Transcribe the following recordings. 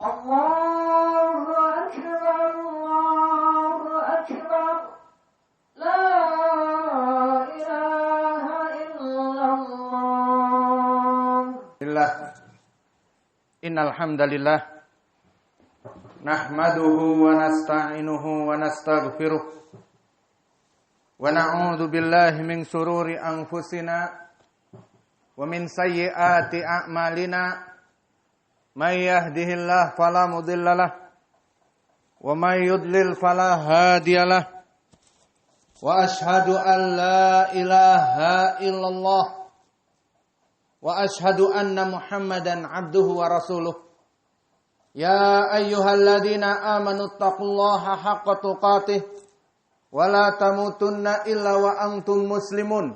Allahu Akbar, Allahu Akbar. La ilaha illallah. Innal hamdalillah nahmaduhu wa nasta'inuhu wa nastaghfiruh wa na'udzu billahi min shururi anfusina wa min sayyiati a'malina may yahdihillahu fala mudhillalah wa may yudlil fala hadiyalah wa ashhadu an la ilaha illallah wa ashhadu anna Muhammadan abduhu wa rasuluh. Ya ayyuhalladzina amanu taqullaha haqqa tuqatih wa la tamutunna illa wa antum muslimun.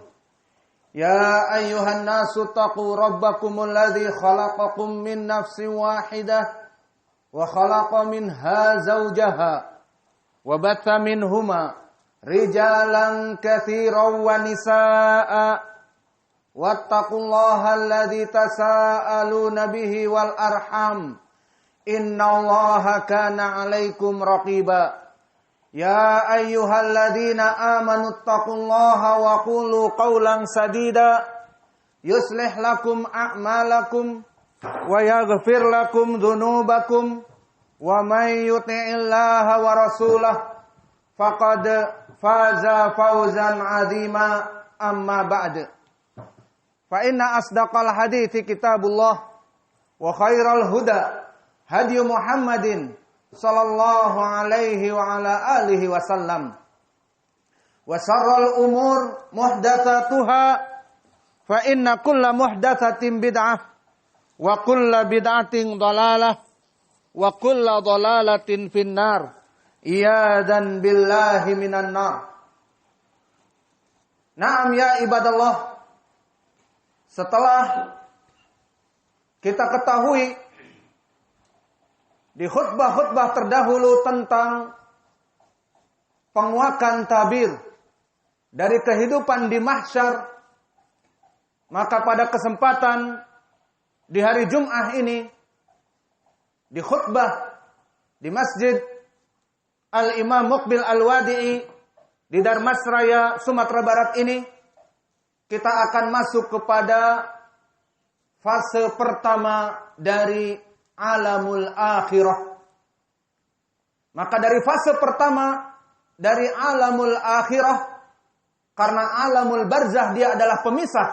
Ya ayyuhan nasu taqu rabbakumul ladzi khalaqakum min nafsin wahidah wa khalaqa minha zawjaha wa batha minhuma rijalan katsiran wa nisaa'a wattaqullaha alladzi tasaaluna bihi wal arham innallaha kana 'alaikum raqiba. Ya ayyuhalladzina amanu taqullaha wa qulu qawlan sadida yuslih lakum a'malakum wa yaghfir lakum dhunubakum wa may yuti'illaha wa rasulahu faqad faza fawzan 'azima. Amma ba'd. Fa inna asdaqal hadithi kitabullah wa khairal huda hadi Muhammadin sallallahu alaihi wa ala alihi wasallam wa syarrul umur muhdatsatuha fa inna kulla muhdatsatin bid'ah wa kulla bid'atin dhalalah wa kulla dhalalatin finnar iyadan billahi minan nar. Naam ya ibadallah, setelah kita ketahui di khutbah-khutbah terdahulu tentang penguakan tabir dari kehidupan di mahsyar, maka pada kesempatan di hari Jum'ah ini di khutbah di Masjid Al-Imam Muqbil Al-Wadi'i di Darmasraya, Sumatera Barat ini, kita akan masuk kepada fase pertama dari alamul akhirah. Maka dari fase pertama dari alamul akhirah, karena alamul barzah dia adalah pemisah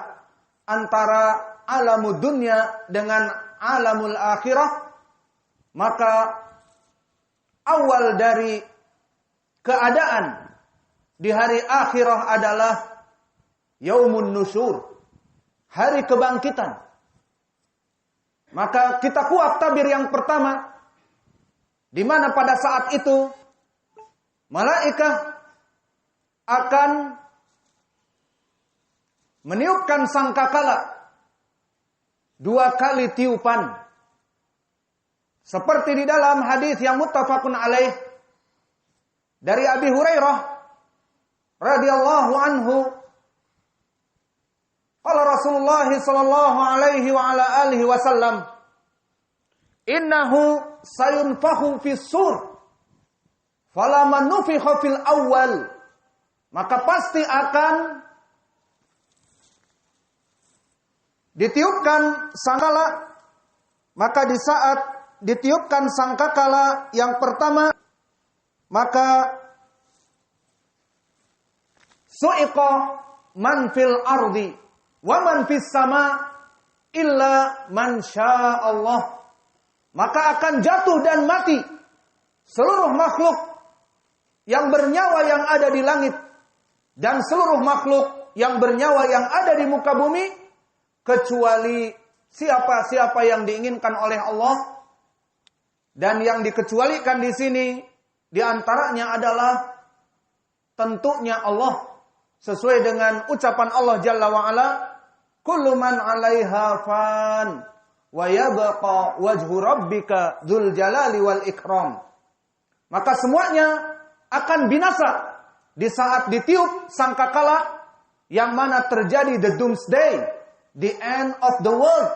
antara alamul dunia dengan alamul akhirah, maka awal dari keadaan di hari akhirah adalah Yaumun Nusyur, hari kebangkitan. Maka kita kuat tabir yang pertama, di mana pada saat itu malaikat akan meniupkan sangkakala 2 kali tiupan, seperti di dalam hadis yang muttafaqun alaih dari Abi Hurairah radhiyallahu anhu, qala Rasulullah sallallahu alaihi wa ala alihi wasallam, innahu sayunfakhu fis sur falaman nufikha fil awwal, maka pasti akan ditiupkan sangkakala. Maka di saat ditiupkan sangkakala yang pertama, maka su'iqa man fil ardi wa man fis sama illa man sya'allah, maka akan jatuh dan mati seluruh makhluk yang bernyawa yang ada di langit dan seluruh makhluk yang bernyawa yang ada di muka bumi, kecuali siapa-siapa yang diinginkan oleh Allah. Dan yang dikecualikan di sini di antaranya adalah tentunya Allah, sesuai dengan ucapan Allah Jalla wa Ala, kullu man 'alaiha fan wa yabqa wajhu rabbika dzul jalali wal ikram. Maka semuanya akan binasa di saat ditiup sangkakala, yang mana terjadi the doomsday, the end of the world,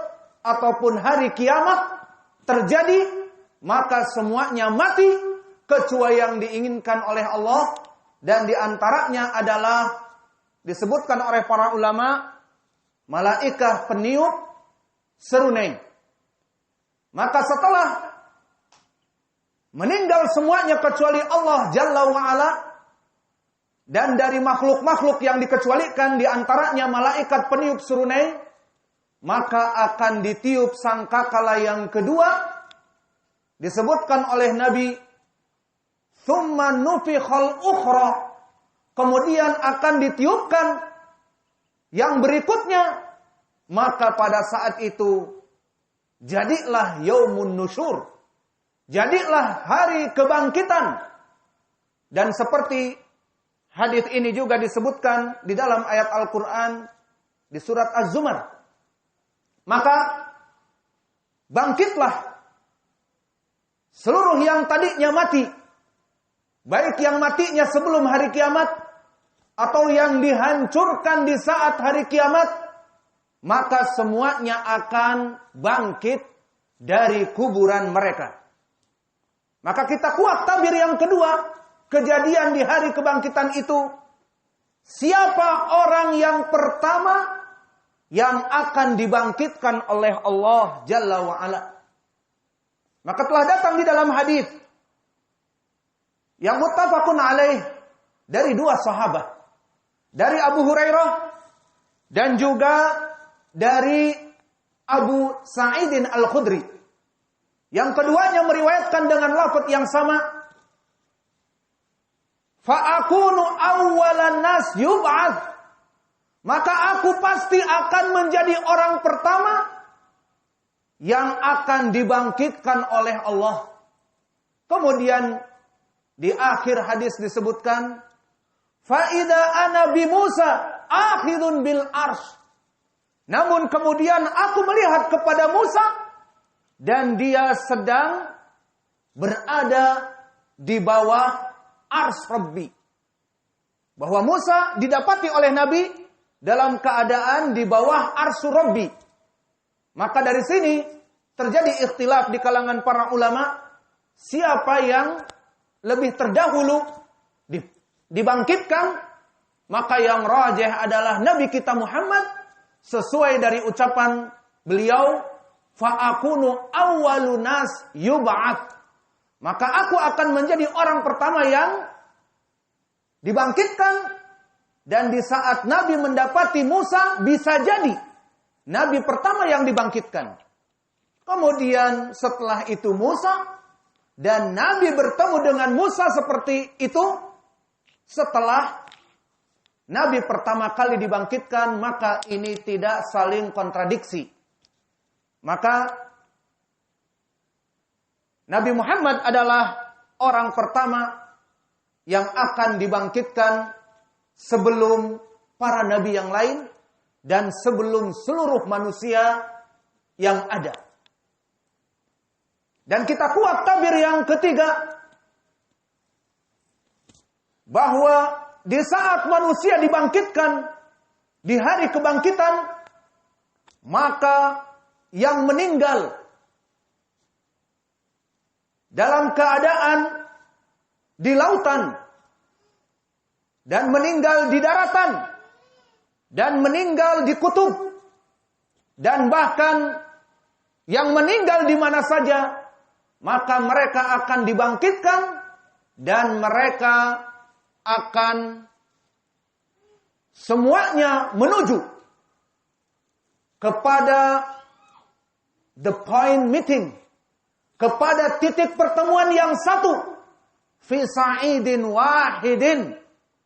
ataupun hari kiamat terjadi. maka semuanya mati kecuali yang diinginkan oleh Allah, dan diantaranya adalah disebutkan oleh para ulama malaikat peniup serunai. Maka setelah meninggal semuanya kecuali Allah Jalla wa'ala, dan dari makhluk-makhluk yang dikecualikan diantaranya malaikat peniup serunai, maka akan ditiup sangkakala yang kedua. Disebutkan oleh Nabi, thumma nufikhal ukhra, kemudian akan ditiupkan yang berikutnya. Maka pada saat itu jadilah yaumun nusyur, jadilah hari kebangkitan. Dan seperti hadis ini juga disebutkan di dalam ayat Al-Quran di surat Az-Zumar, maka bangkitlah seluruh yang tadinya mati, baik yang matinya sebelum hari kiamat atau yang dihancurkan di saat hari kiamat, maka semuanya akan bangkit dari kuburan mereka. Maka kita kuat tabir yang kedua, kejadian di hari kebangkitan itu, siapa orang yang pertama yang akan dibangkitkan oleh Allah Jalla wa'ala. Maka telah datang di dalam hadis yang muttafaqun alaih dari dua sahabat, dari Abu Hurairah dan juga dari Abu Sa'idin Al-Khudri. Yang keduanya meriwayatkan dengan lafaz yang sama, fa'akunu awwalan nas yub'ats, maka aku pasti akan menjadi orang pertama yang akan dibangkitkan oleh Allah. Kemudian di akhir hadis disebutkan, fa'idha ana bi Musa akhidun bil arsy, namun kemudian aku melihat kepada Musa dan dia sedang berada di bawah arsy Rabbi. Bahwa Musa didapati oleh Nabi dalam keadaan di bawah arsy Rabbi. Maka dari sini terjadi ikhtilaf di kalangan para ulama, siapa yang lebih terdahulu dibangkitkan. Maka yang rajih adalah Nabi kita Muhammad, sesuai dari ucapan beliau, fa'akunu awwalun nas yub'ats, maka aku akan menjadi orang pertama yang dibangkitkan. Dan di saat Nabi mendapati Musa, bisa jadi Nabi pertama yang dibangkitkan. Kemudian setelah itu Musa, dan Nabi bertemu dengan Musa seperti itu. Setelah Nabi pertama kali dibangkitkan, maka ini tidak saling kontradiksi. Maka Nabi Muhammad adalah orang pertama yang akan dibangkitkan sebelum para nabi yang lain dan sebelum seluruh manusia yang ada. Dan kita kuat tabir yang ketiga, bahwa di saat manusia dibangkitkan di hari kebangkitan, maka yang meninggal dalam keadaan di lautan, dan meninggal di daratan, dan meninggal di kutub, dan bahkan yang meninggal di mana saja, maka mereka akan dibangkitkan dan mereka akan semuanya menuju kepada the point meeting, kepada titik pertemuan yang satu, fi sa'idin wahidin,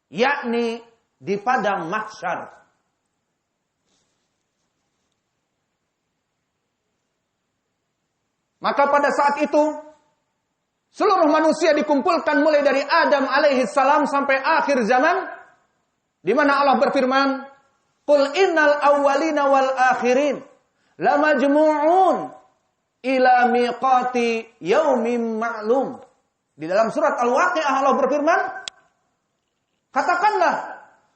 yakni di padang mahsyar. Maka pada saat itu seluruh manusia dikumpulkan mulai dari Adam alaihi salam sampai akhir zaman, di mana Allah berfirman, "Qul innal awwalina wal akhirin lamajmu'un ila miqati yaumin ma'lum." Di dalam surat Al-Waqi'ah Allah berfirman, katakanlah,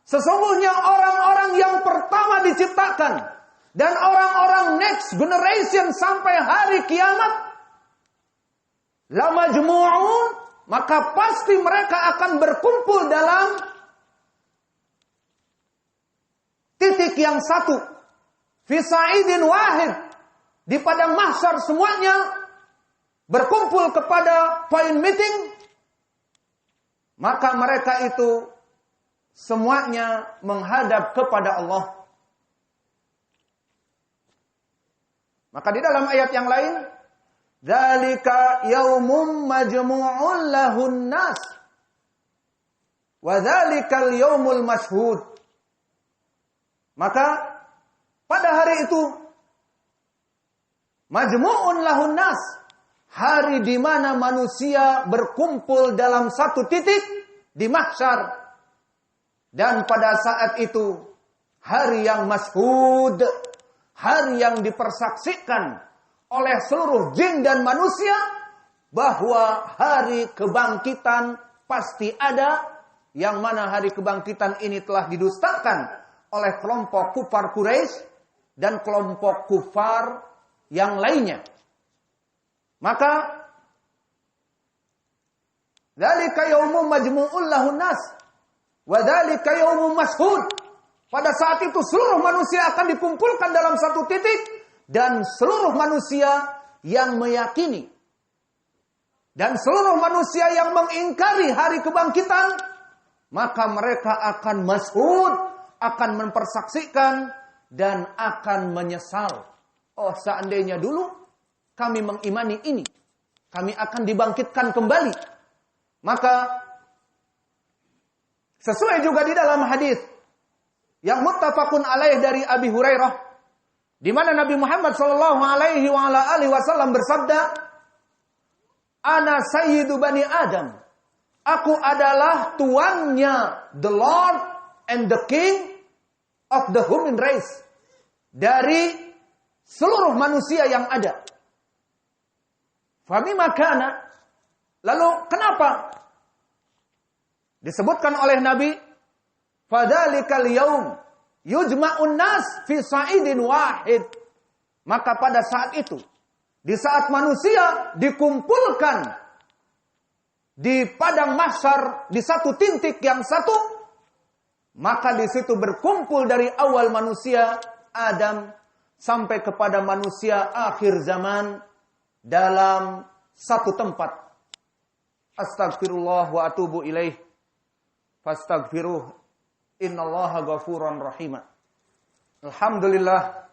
sesungguhnya orang-orang yang pertama diciptakan dan orang-orang next generation sampai hari kiamat, lamajmu'un, maka pasti mereka akan berkumpul dalam titik yang satu. Fi sa'idin wahid, di padang mahsyar semuanya berkumpul kepada point meeting, maka mereka itu semuanya menghadap kepada Allah. Maka di dalam ayat yang lain, dzalika yaumum majmu'un lahun nas wa dzalikal yaumul mashhud. Maka pada hari itu majmu'un lahun nas, hari di mana manusia berkumpul dalam satu titik di mahsyar. Dan pada saat itu hari yang mashhud, hari yang dipersaksikan oleh seluruh jin dan manusia bahwa hari kebangkitan pasti ada, yang mana hari kebangkitan ini telah didustakan oleh kelompok kufar Quraisy dan kelompok kufar yang lainnya. Maka dzalika yaumum majmu'un lahun nas wa dzalika yaumum mashhud. Pada saat itu seluruh manusia akan dikumpulkan dalam satu titik, dan seluruh manusia yang meyakini dan seluruh manusia yang mengingkari hari kebangkitan, maka mereka akan mashhud, akan mempersaksikan dan akan menyesal. Oh, seandainya dulu kami mengimani ini, kami akan dibangkitkan kembali. Maka sesuai juga di dalam hadis yang muttafaqun alaih dari Abi Hurairah, di mana Nabi Muhammad sallallahu alaihi wasallam bersabda, "Ana sayyidu bani Adam." Aku adalah tuannya, the Lord and the King of the human race, dari seluruh manusia yang ada. Famima kana, lalu kenapa disebutkan oleh Nabi, fadzalikal yaum yujma'un nas fi sa'idin wahid. Maka pada saat itu, di saat manusia dikumpulkan di padang mahsyar di satu titik yang satu, maka di situ berkumpul dari awal manusia Adam sampai kepada manusia akhir zaman dalam satu tempat. Astagfirullah wa atubu ilaih. Fastaghfiruh, innallaha ghafurun rahim. Alhamdulillah,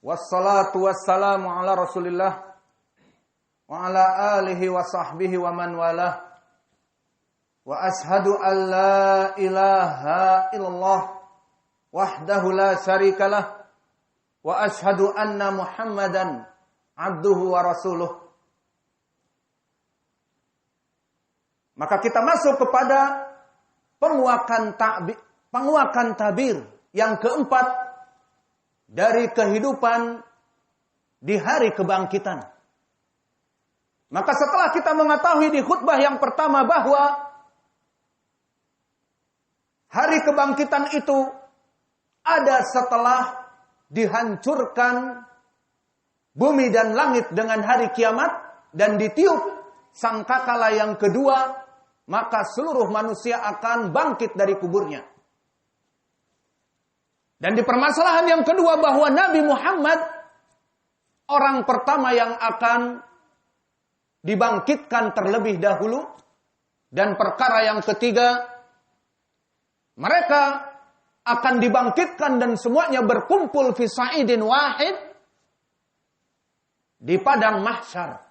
wassalatu wassalamu ala Rasulillah wa ala alihi wa sahbihi wa man walah. Wa ashhadu an la ilaha illallah wahdahu la syarikalah wa ashhadu anna Muhammadan abduhu wa rasuluh. Maka kita masuk kepada penguakan tabir yang keempat dari kehidupan di hari kebangkitan. Maka setelah kita mengetahui di khutbah yang pertama bahwa hari kebangkitan itu ada setelah dihancurkan bumi dan langit dengan hari kiamat dan ditiup sangkakala yang kedua, maka seluruh manusia akan bangkit dari kuburnya. Dan di permasalahan yang kedua bahwa Nabi Muhammad orang pertama yang akan dibangkitkan terlebih dahulu. Dan perkara yang ketiga, mereka akan dibangkitkan dan semuanya berkumpul fi sa'idin wahid di padang mahsyar.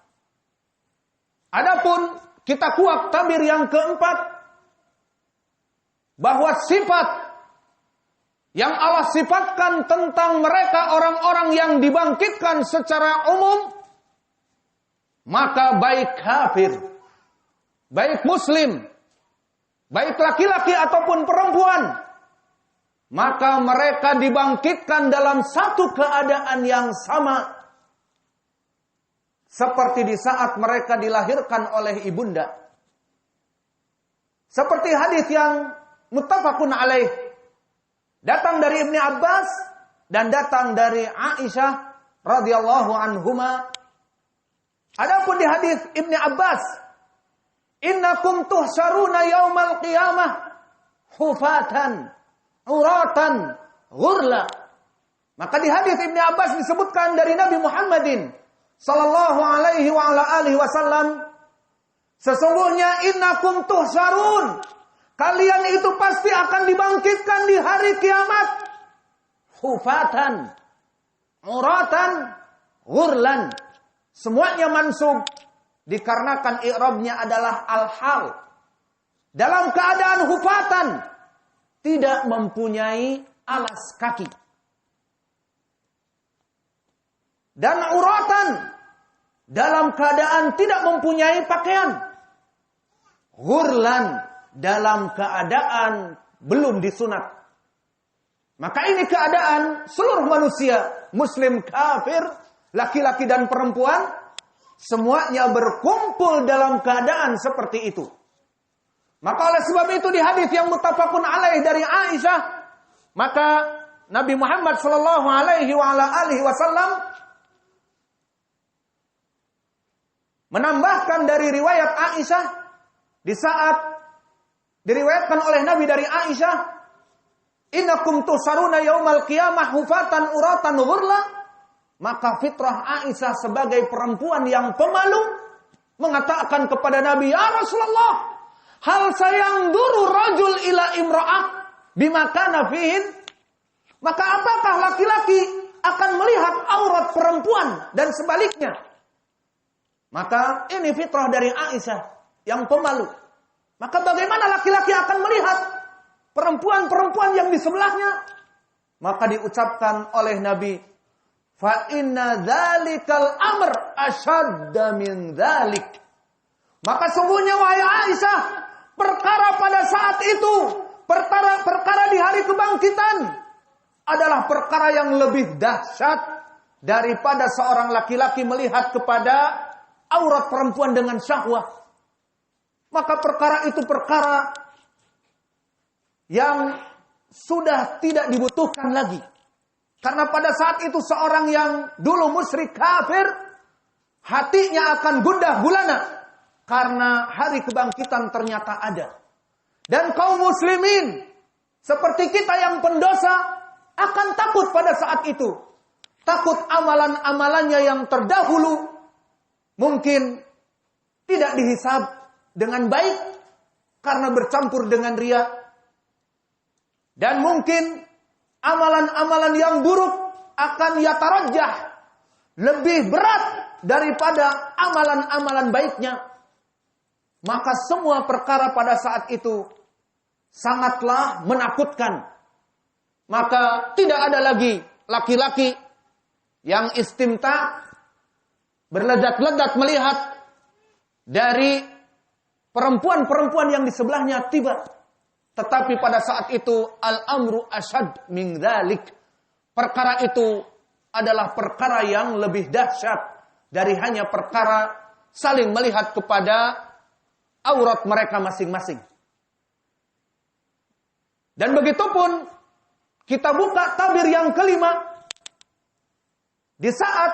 Adapun kita kuak tabir yang keempat, bahwa sifat yang Allah sifatkan tentang mereka orang-orang yang dibangkitkan secara umum, maka baik kafir, baik muslim, baik laki-laki ataupun perempuan, maka mereka dibangkitkan dalam satu keadaan yang sama, seperti di saat mereka dilahirkan oleh ibunda. Seperti hadis yang muttafaqun alaih, datang dari Ibnu Abbas dan datang dari Aisyah radhiyallahu anhuma, Adapun di hadis Ibnu Abbas, innakum tuhsyaruna yaumal qiyamah hufatan, uratan, ghurla. Maka di hadis Ibnu Abbas disebutkan dari Nabi Muhammadin sallallahu alaihi wa ala alihi wasallam, sesungguhnya innakum tuhsyarun, kalian itu pasti akan dibangkitkan di hari kiamat hufatan, uratan, ghurlan. Semuanya mansub dikarenakan i'rabnya adalah al-hal. Dalam keadaan hufatan, tidak mempunyai alas kaki. Dan uratan, dalam keadaan tidak mempunyai pakaian. Ghurlan, dalam keadaan belum disunat. Maka ini keadaan seluruh manusia, muslim, kafir, laki-laki dan perempuan, semuanya berkumpul dalam keadaan seperti itu. Maka oleh sebab itu di hadis yang muttafaqun alaih dari Aisyah, maka Nabi Muhammad sallallahu alaihi wa ala alihi wasallam menambahkan dari riwayat Aisyah, di saat diriwayatkan oleh Nabi dari Aisyah, innakum tusaruna yaumal qiyamah hufatan uratan ghurla. Maka fitrah Aisyah sebagai perempuan yang pemalu mengatakan kepada Nabi, ya Rasulullah, hal sayang duru rajul ila imra'ah bima kana fihin. Maka apakah laki-laki akan melihat aurat perempuan dan sebaliknya? Maka ini fitrah dari Aisyah yang pemalu. Maka bagaimana laki-laki akan melihat perempuan-perempuan yang di sebelahnya? Maka diucapkan oleh Nabi, fa inna dzalikal amr asyadda min dzalik. Maka sungguhnya wahai Aisyah, perkara pada saat itu, perkara di hari kebangkitan adalah perkara yang lebih dahsyat daripada seorang laki-laki melihat kepada aurat perempuan dengan syahwat. Maka perkara itu perkara yang sudah tidak dibutuhkan lagi. Karena pada saat itu seorang yang dulu musyrik kafir, hatinya akan gundah gulana karena hari kebangkitan ternyata ada. Dan kaum muslimin seperti kita yang pendosa akan takut pada saat itu. Takut amalan-amalannya yang terdahulu mungkin tidak dihisab dengan baik karena bercampur dengan riya. Dan mungkin amalan-amalan yang buruk akan yatarajjah, lebih berat daripada amalan-amalan baiknya. Maka semua perkara pada saat itu sangatlah menakutkan. Maka tidak ada lagi laki-laki yang istimta, berledat-ledat melihat dari perempuan-perempuan yang di sebelahnya tiba. Tetapi pada saat itu al-amru asyad min dzalik. Perkara itu adalah perkara yang lebih dahsyat dari hanya perkara saling melihat kepada aurat mereka masing-masing. Dan begitupun kita buka tabir yang kelima. Di saat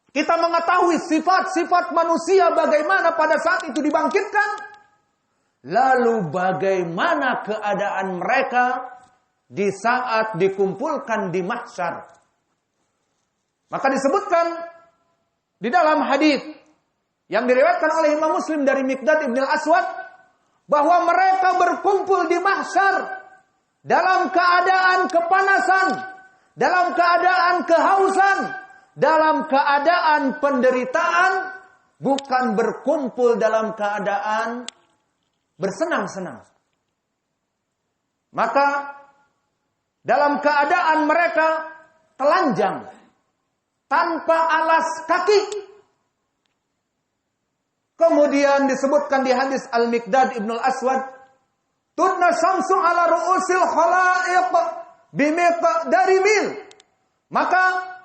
kita mengetahui sifat-sifat manusia bagaimana pada saat itu dibangkitkan, lalu bagaimana keadaan mereka di saat dikumpulkan di mahsyar? Maka disebutkan di dalam hadis yang diriwayatkan oleh Imam Muslim dari Miqdad ibn al-Aswad, bahwa mereka berkumpul di mahsyar dalam keadaan kepanasan, dalam keadaan kehausan, dalam keadaan penderitaan, bukan berkumpul dalam keadaan bersenang-senang. Maka dalam keadaan mereka telanjang, tanpa alas kaki. Kemudian disebutkan di hadis Al-Miqdad Ibn Al-Aswad, tudna syamsu ala ru'usil khalaiq bimiqdari mil. Maka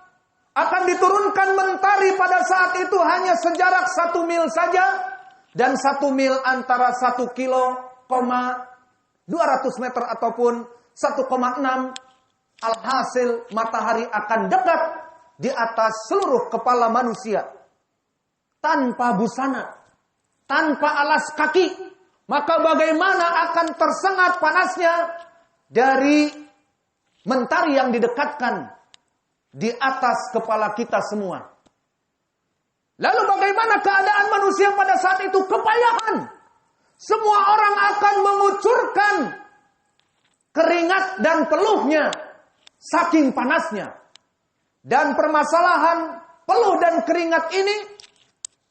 akan diturunkan mentari pada saat itu hanya sejarak 1 mil saja. Dan 1 mil antara 1 kilo, 200 meter ataupun 1,6. Alhasil matahari akan dekat di atas seluruh kepala manusia. tanpa busana, tanpa alas kaki, maka bagaimana akan tersengat panasnya dari mentari yang didekatkan di atas kepala kita semua. Lalu bagaimana keadaan manusia pada saat itu? Kepayahan. Semua orang akan mengucurkan keringat dan peluhnya saking panasnya. Dan permasalahan peluh dan keringat ini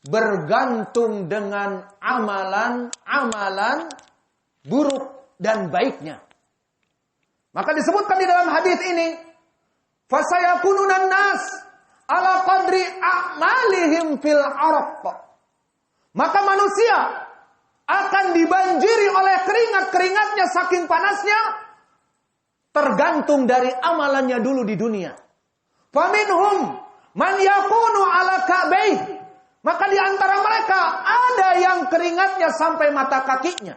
bergantung dengan amalan-amalan buruk dan baiknya. Maka disebutkan di dalam hadis ini, fasayakununan nas ala qadri a'malihim fil araq. Maka manusia akan dibanjiri oleh keringat-keringatnya saking panasnya, tergantung dari amalannya dulu di dunia. Faminhum man yakunu ala ka'baih. Maka di antara mereka ada yang keringatnya sampai mata kakinya.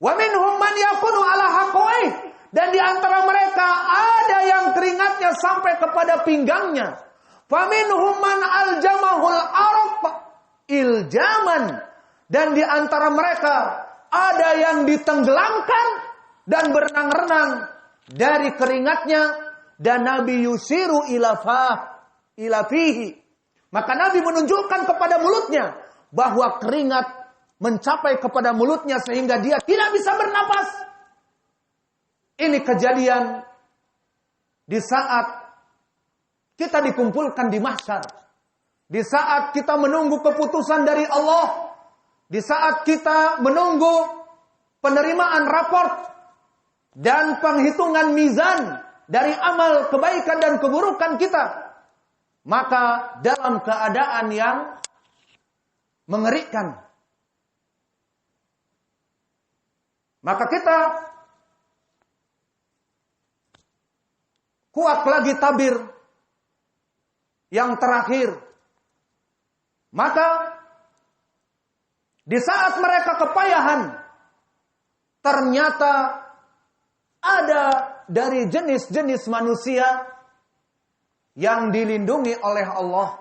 Wa minhum man yakunu ala haqwaih. Dan di antara mereka ada yang keringatnya sampai kepada pinggangnya. Faminhum man aljamahul araq iljaman. Dan di antara mereka ada yang ditenggelamkan dan berenang-renang dari keringatnya. Dan Nabi yusiru ila fihi. Maka Nabi menunjukkan kepada mulutnya bahwa keringat mencapai kepada mulutnya sehingga dia tidak bisa bernapas. Ini kejadian di saat kita dikumpulkan di mahsyar. Di saat kita menunggu keputusan dari Allah. Di saat kita menunggu penerimaan raport dan penghitungan mizan dari amal kebaikan dan keburukan kita. Maka dalam keadaan yang mengerikan, maka kita kuat lagi tabir yang terakhir. Maka di saat mereka kepayahan, ternyata ada dari jenis-jenis manusia yang dilindungi oleh Allah.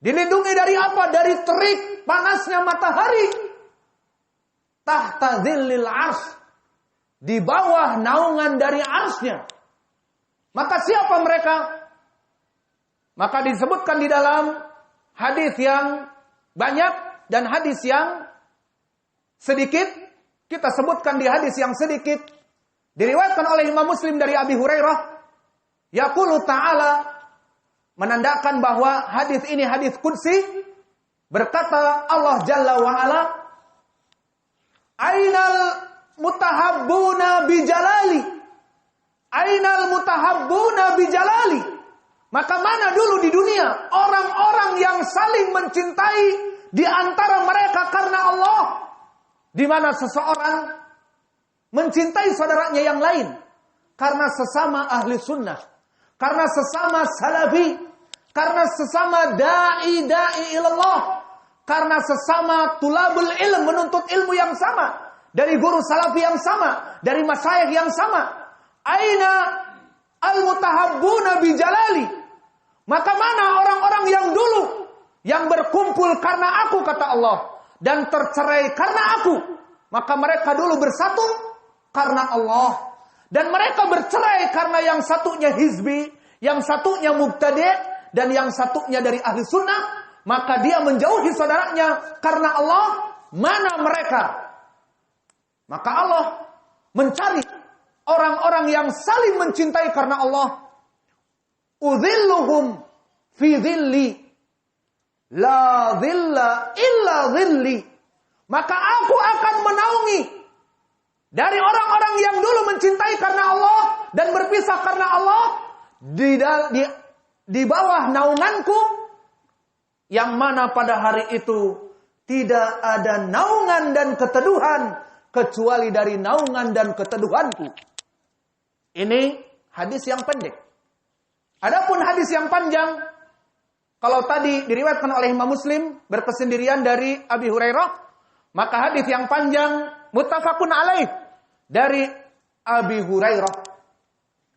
Dilindungi dari apa? Dari terik panasnya matahari. Tahta dhillil ars. Di bawah naungan dari arsnya. Maka siapa mereka? Maka disebutkan di dalam hadis yang banyak dan hadis yang sedikit. Kita sebutkan di hadis yang sedikit. Diriwayatkan oleh Imam Muslim dari Abi Hurairah. Yaqulu ta'ala, menandakan bahwa hadis ini hadis qudsi. Berkata Allah Jalla wa'ala, Ainal mutahabbuna bijalali. Ainal mutahabbuna bijalali. Maka mana dulu di dunia orang-orang yang saling mencintai di antara mereka karena Allah? Di mana seseorang mencintai saudaranya yang lain karena sesama ahli sunnah, karena sesama salafi, karena sesama da'i ilallah, karena sesama tulabul ilm, menuntut ilmu yang sama, dari guru salafi yang sama, dari masyayikh yang sama. Aina al-mutahabbuna bijalali. Maka mana orang-orang yang dulu yang berkumpul karena aku, kata Allah, dan tercerai karena aku. Maka mereka dulu bersatu karena Allah. Dan mereka bercerai karena yang satunya hizbi, yang satunya mubtadi', dan yang satunya dari ahli sunnah. Maka dia menjauhi saudaranya karena Allah. Mana mereka? Maka Allah mencari orang-orang yang saling mencintai karena Allah. Udhilluhum fi dhilli, la dhilla illa dhilli. Maka aku akan menaungi dari orang-orang yang dulu mencintai karena Allah dan berpisah karena Allah di bawah naunganku, yang mana pada hari itu tidak ada naungan dan keteduhan kecuali dari naungan dan keteduhanku. Ini hadis yang pendek. Adapun hadis yang panjang, kalau tadi diriwayatkan oleh Imam Muslim berkesendirian dari Abi Hurairah, maka hadis yang panjang muttafaqun alaih dari Abi Hurairah.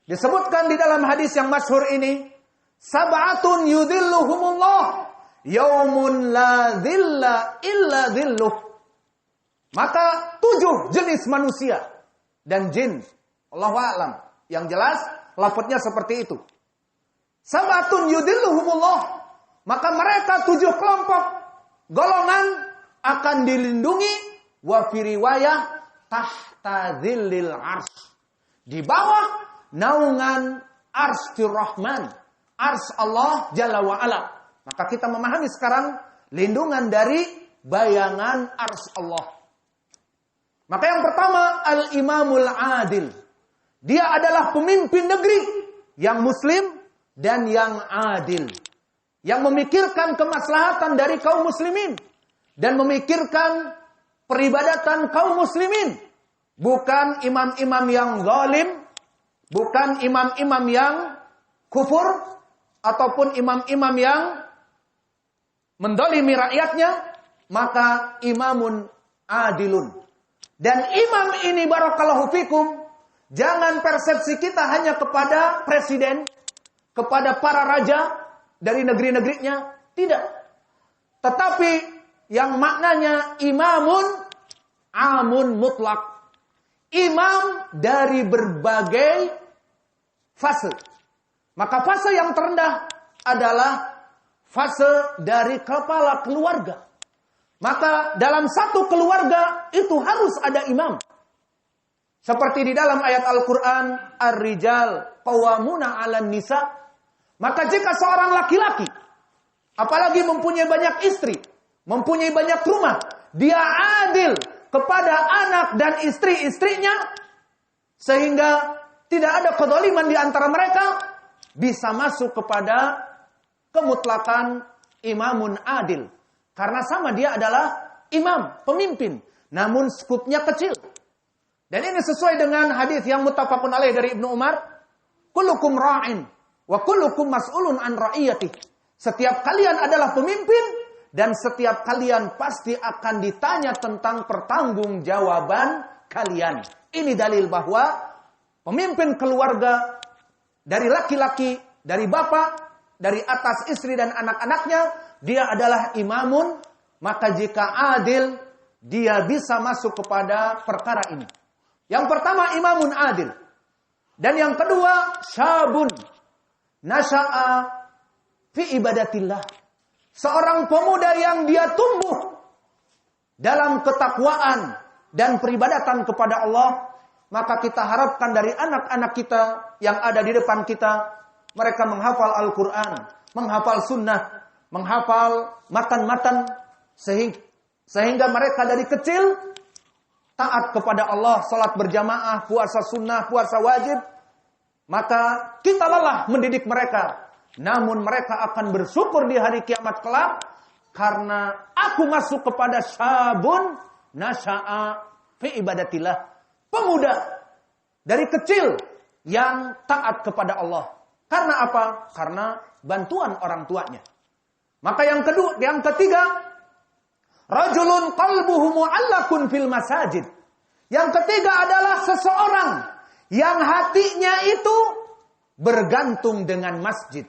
Disebutkan di dalam hadis yang masyhur ini, sab'atun yudhilluhumullah Yaumun la dhilla illa dhilluh. Maka 7 jenis manusia dan jin. Allahu a'lam. Yang jelas lafadznya seperti itu. Sabatun yudilluhumullah. Maka mereka 7 kelompok golongan akan dilindungi wa fi riwayah tahta dhillil arsy. Di bawah naungan arsy Rahman, arsy Allah Jalla wa Ala. Maka kita memahami sekarang lindungan dari bayangan arsy Allah. Maka yang pertama al-imamul adil. Dia adalah pemimpin negeri yang muslim dan yang adil. Yang memikirkan kemaslahatan dari kaum muslimin dan memikirkan peribadatan kaum muslimin. Bukan imam-imam yang zalim, bukan imam-imam yang kufur, ataupun imam-imam yang mendolimi rakyatnya, maka imamun adilun. Dan imam ini barakallahu fikum, jangan persepsi kita hanya kepada presiden, kepada para raja dari negeri-negerinya, tidak. Tetapi yang maknanya imamun amun mutlak. Imam dari berbagai fase. Maka fase yang terendah adalah fase dari kepala keluarga. Maka dalam satu keluarga itu harus ada imam. Seperti di dalam ayat Al-Quran, Ar-Rijal Qawwamuna 'alan Nisa. Maka jika seorang laki-laki, apalagi mempunyai banyak istri, mempunyai banyak rumah, dia adil kepada anak dan istri-istrinya, sehingga tidak ada kedzaliman di antara mereka, bisa masuk kepada kemutlakan imamun adil. Karena sama dia adalah imam, pemimpin, namun skupnya kecil. Dan ini sesuai dengan hadis yang muttafaqun alaih dari Ibnu Umar, kullukum ra'in wa kullukum mas'ulun an ra'iyatih. Setiap kalian adalah pemimpin dan setiap kalian pasti akan ditanya tentang pertanggungjawaban kalian. Ini dalil bahwa pemimpin keluarga dari laki-laki, dari bapak, dari atas istri dan anak-anaknya, dia adalah imamun. Maka jika adil, dia bisa masuk kepada perkara ini. Yang pertama imamun adil. Dan yang kedua syabun nasha'a fi ibadatillah. Seorang pemuda yang dia tumbuh dalam ketakwaan dan peribadatan kepada Allah, maka kita harapkan dari anak-anak kita yang ada di depan kita, mereka menghafal Al-Quran, menghafal sunnah, menghafal matan-matan, sehingga mereka dari kecil taat kepada Allah, salat berjamaah, puasa sunnah, puasa wajib. Maka kita lelah mendidik mereka. Namun mereka akan bersyukur di hari kiamat kelak karena aku masuk kepada syabun nasha'a fi ibadatillah. Pemuda dari kecil yang taat kepada Allah. Karena apa? Karena bantuan orang tuanya. Maka yang ketiga, rajulun qalbuhu mu'allakun fil masajid. Yang ketiga adalah seseorang yang hatinya itu bergantung dengan masjid.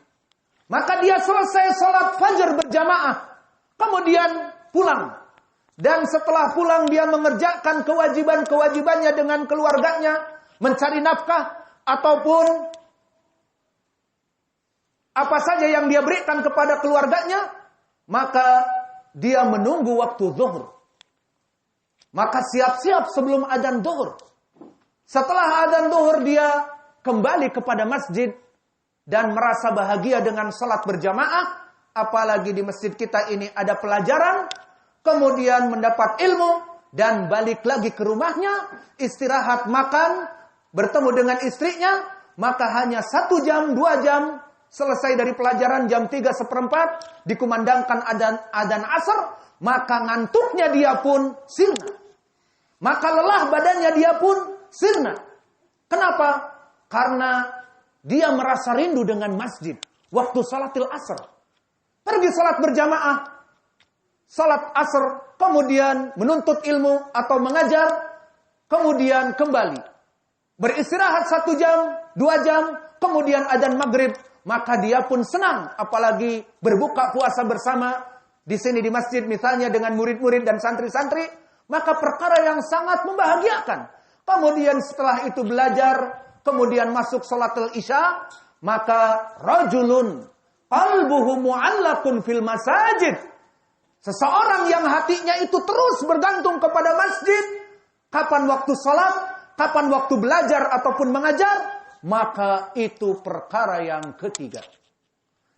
Maka dia selesai sholat fajar berjamaah. Kemudian pulang. Dan setelah pulang dia mengerjakan kewajiban-kewajibannya dengan keluarganya. Mencari nafkah. Ataupun apa saja yang dia berikan kepada keluarganya. Maka dia menunggu waktu zuhur. Maka siap-siap sebelum adzan zuhur. Setelah adzan zuhur dia kembali kepada masjid. Dan merasa bahagia dengan salat berjamaah. Apalagi di masjid kita ini ada pelajaran. Kemudian mendapat ilmu. Dan balik lagi ke rumahnya. Istirahat, makan. Bertemu dengan istrinya. Maka hanya 1 jam, 2 jam. Selesai dari pelajaran jam 3:4. Dikumandangkan adzan asar. Maka ngantuknya dia pun sirna. Maka lelah badannya dia pun sirna. Kenapa? Karena dia merasa rindu dengan masjid. Waktu salatil asar. Pergi salat berjamaah. Salat asar. Kemudian menuntut ilmu atau mengajar. Kemudian kembali. Beristirahat 1 jam, 2 jam. Kemudian adzan maghrib. maka dia pun senang, apalagi berbuka puasa bersama di sini di masjid misalnya dengan murid-murid dan santri-santri, maka perkara yang sangat membahagiakan. Kemudian setelah itu belajar, kemudian masuk salatul isya, maka rajulun qalbuhu mu'allaqun fil masajid. Seseorang yang hatinya itu terus bergantung kepada masjid, kapan waktu salat, kapan waktu belajar ataupun mengajar, maka itu perkara yang ketiga.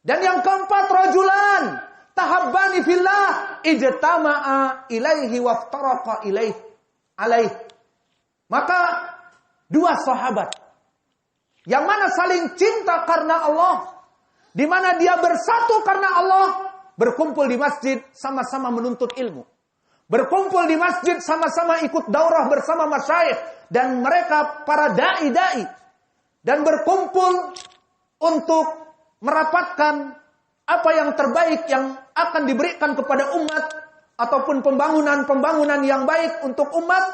Dan yang keempat, rajulan tahabbani fillah ijtama'a ilaihi waftaraqa alaih. Maka dua sahabat yang mana saling cinta karena Allah, di mana dia bersatu karena Allah, berkumpul di masjid sama-sama menuntut ilmu. Berkumpul di masjid sama-sama ikut daurah bersama masyayikh dan mereka para dai-dai, dan berkumpul untuk merapatkan apa yang terbaik yang akan diberikan kepada umat ataupun pembangunan-pembangunan yang baik untuk umat,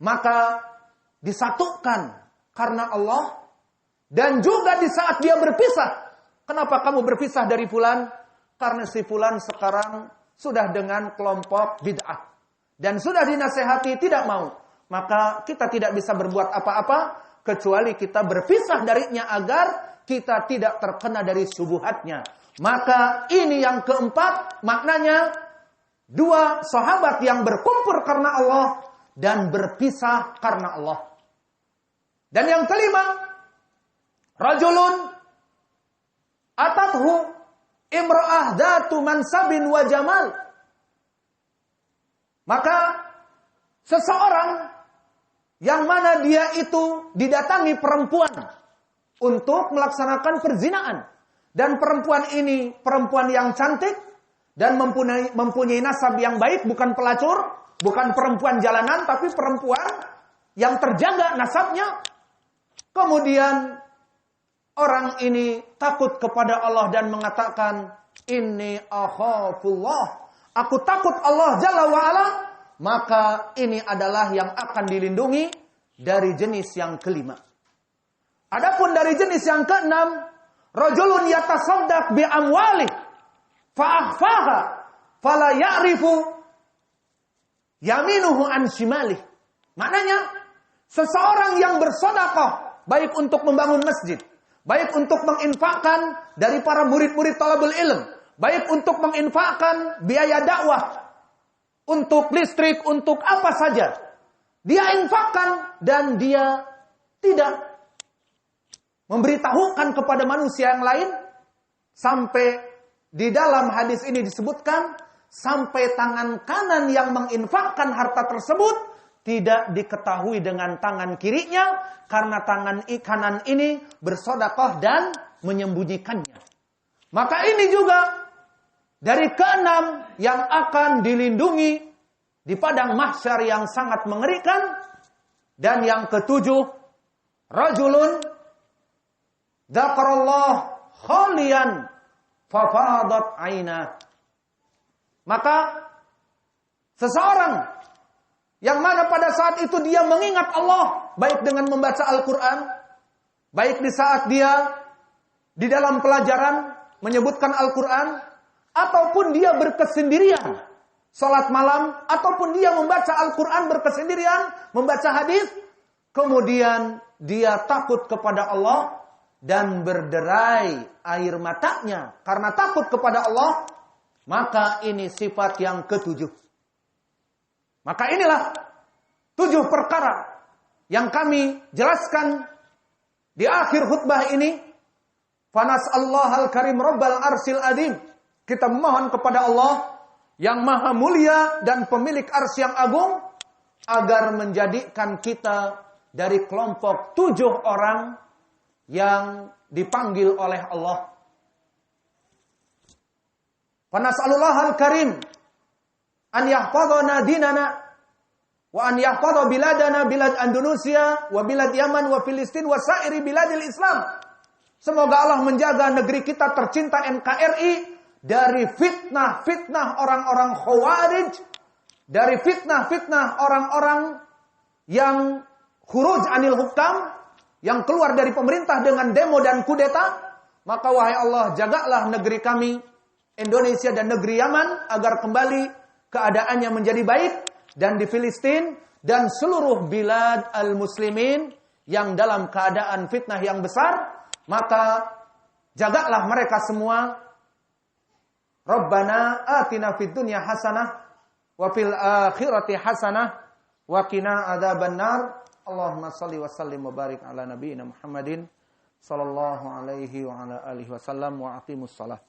maka disatukan karena Allah. Dan juga di saat dia berpisah, kenapa kamu berpisah dari fulan? Karena si fulan sekarang sudah dengan kelompok bid'ah dan sudah dinasehati tidak mau, maka kita tidak bisa berbuat apa-apa kecuali kita berpisah darinya agar kita tidak terkena dari syubhatnya. Maka ini yang keempat, maknanya dua sahabat yang berkumpul karena Allah dan berpisah karena Allah. Dan yang kelima, rajulun atathu imra'ah dzatu mansabin wa jamal. Maka seseorang yang mana dia itu didatangi perempuan untuk melaksanakan perzinaan. Dan perempuan ini perempuan yang cantik dan mempunyai nasab yang baik, bukan pelacur, bukan perempuan jalanan, tapi perempuan yang terjaga nasabnya. Kemudian orang ini takut kepada Allah dan mengatakan, inni akhafullah, aku takut Allah Jalla wa'ala. Maka ini adalah yang akan dilindungi dari jenis yang kelima. Adapun dari jenis yang keenam, rajulun yatasaddaq bi amwalih fa'akhfaha fala ya'rifu yaminuhu an shimalih. Maknanya, seseorang yang bersedekah baik untuk membangun masjid, baik untuk menginfakkan dari para murid-murid talabul ilm, baik untuk menginfakkan biaya dakwah, untuk listrik, untuk apa saja, dia infakkan dan dia tidak memberitahukan kepada manusia yang lain, sampai di dalam hadis ini disebutkan sampai tangan kanan yang menginfakkan harta tersebut tidak diketahui dengan tangan kirinya, karena tangan kanan ini bersedekah dan menyembunyikannya. Maka ini juga dari keenam yang akan dilindungi di padang mahsyar yang sangat mengerikan. Dan yang ketujuh, rajulun dzakarallah khalian fafadat aina. Maka seseorang yang mana pada saat itu dia mengingat Allah, baik dengan membaca Al-Quran, baik di saat dia di dalam pelajaran menyebutkan Al-Quran, ataupun dia berkesendirian salat malam, ataupun dia membaca Al-Quran berkesendirian, membaca hadis, kemudian dia takut kepada Allah dan berderai air matanya karena takut kepada Allah, maka ini sifat yang ketujuh. Maka inilah 7 perkara yang kami jelaskan di akhir khutbah ini. Fanas'allahal karim rabbal arsil adim. Kita memohon kepada Allah yang maha mulia dan pemilik arsy yang agung agar menjadikan kita dari kelompok 7 orang yang dipanggil oleh Allah. Fanas'allahal karim an yahfadhana dinana wa an yahfadha biladana bilad Indonesia wa bilad Yaman wa Filistin wa sairi biladil Islam. Semoga Allah menjaga negeri kita tercinta NKRI dari fitnah-fitnah orang-orang khawarij, dari fitnah-fitnah orang-orang yang khuruj anil hukam, yang keluar dari pemerintah dengan demo dan kudeta. Maka wahai Allah, jagalah negeri kami, Indonesia dan negeri Yaman, agar kembali keadaannya menjadi baik. Dan di Filistin dan seluruh bilad al-muslimin yang dalam keadaan fitnah yang besar, maka jagalah mereka semua. Rabbana atina fid dunya hasanah wa fil akhirati hasanah wa qina adzabannar. Allahumma shalli wa sallim wa barik ala nabiyyina Muhammadin sallallahu alaihi wa ala alihi wasallam wa aqimus shalah.